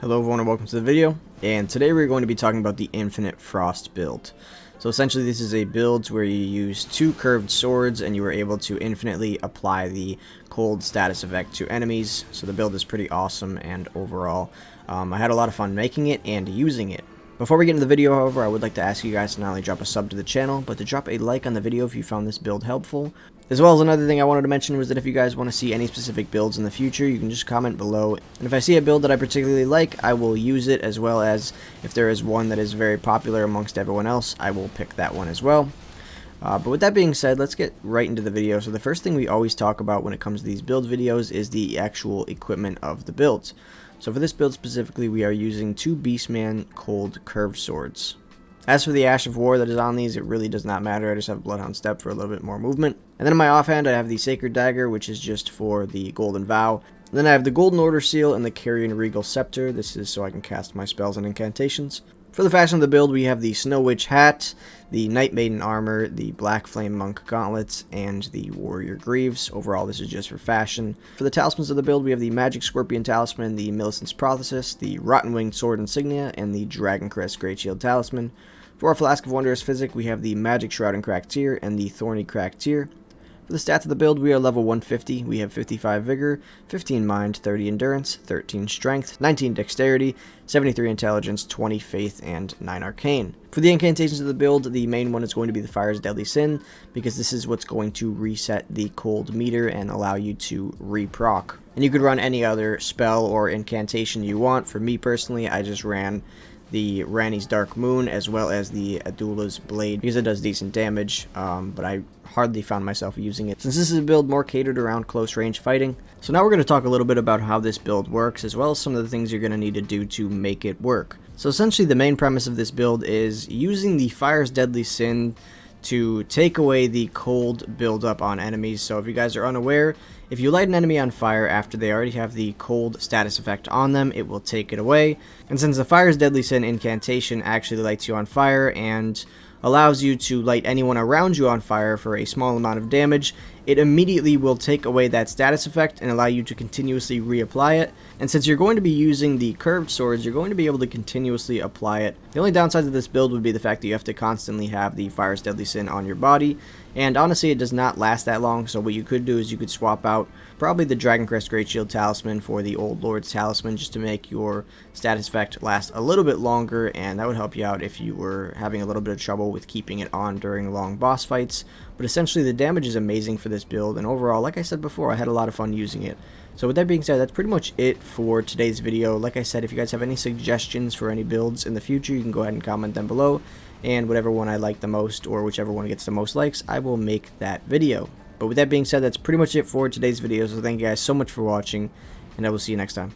Hello everyone and welcome to the video, and today we're going to be talking about the Infinite Frost build. So essentially this is a build where you use two curved swords and you are able to infinitely apply the cold status effect to enemies. So the build is pretty awesome, and overall I had a lot of fun making it and using it. Before we get into the video, however, I would like to ask you guys to not only drop a sub to the channel, but to drop a like on the video if you found this build helpful. As well as another thing I wanted to mention was that if you guys want to see any specific builds in the future, you can just comment below. And if I see a build that I particularly like, I will use it, as well as if there is one that is very popular amongst everyone else, I will pick that one as well. But with that being said, let's get right into the video. So the first thing we always talk about when it comes to these build videos is the actual equipment of the builds. So for this build specifically, we are using two Beastman cold curved swords. As for the Ash of War that is on these, it really does not matter. I just have Bloodhound Step for a little bit more movement. And then in my offhand, I have the Sacred Dagger, which is just for the Golden Vow. And then I have the Golden Order Seal and the Carrion Regal Scepter. This is so I can cast my spells and incantations. For the fashion of the build, we have the Snow Witch Hat, the Night Maiden Armor, the Black Flame Monk Gauntlets, and the Warrior Greaves. Overall, this is just for fashion. For the talismans of the build, we have the Magic Scorpion Talisman, the Millicent's Prothesis, the Rotten Winged Sword Insignia, and the Dragon Crest Great Shield Talisman. For our Flask of Wondrous Physic, we have the Magic Shroud and Cracked Tear and the Thorny Cracked Tear. For the stats of the build, we are level 150. We have 55 Vigor, 15 Mind, 30 Endurance, 13 Strength, 19 Dexterity, 73 Intelligence, 20 Faith, and 9 Arcane. For the incantations of the build, the main one is going to be the Fire's Deadly Sin, because this is what's going to reset the cold meter and allow you to re-proc. And you could run any other spell or incantation you want. For me personally, I just ran the Ranni's Dark Moon as well as the Adula's Blade because it does decent damage, but I hardly found myself using it since this is a build more catered around close range fighting. So now we're going to talk a little bit about how this build works, as well as some of the things you're going to need to do to make it work. So essentially the main premise of this build is using the Fire's Deadly Sin to take away the cold buildup on enemies. So if you guys are unaware, if you light an enemy on fire after they already have the cold status effect on them, it will take it away. And since the Fire's Deadly Sin incantation actually lights you on fire and allows you to light anyone around you on fire for a small amount of damage, it immediately will take away that status effect and allow you to continuously reapply it. And since you're going to be using the curved swords, you're going to be able to continuously apply it. The only downside of this build would be the fact that you have to constantly have the Fire's Deadly Sin on your body, and honestly it does not last that long. So what you could do is you could swap out probably the Dragon Crest Great Shield Talisman for the Old Lord's Talisman, just to make your status effect last a little bit longer, and that would help you out if you were having a little bit of trouble with keeping it on during long boss fights. But essentially the damage is amazing for this build, and overall, like I said before, I had a lot of fun using it. So with that being said, that's pretty much it for today's video. Like I said, if you guys have any suggestions for any builds in the future, you can go ahead and comment them below, and whatever one I like the most, or whichever one gets the most likes, I will make that video. But with that being said, that's pretty much it for today's video, so thank you guys so much for watching, and I will see you next time.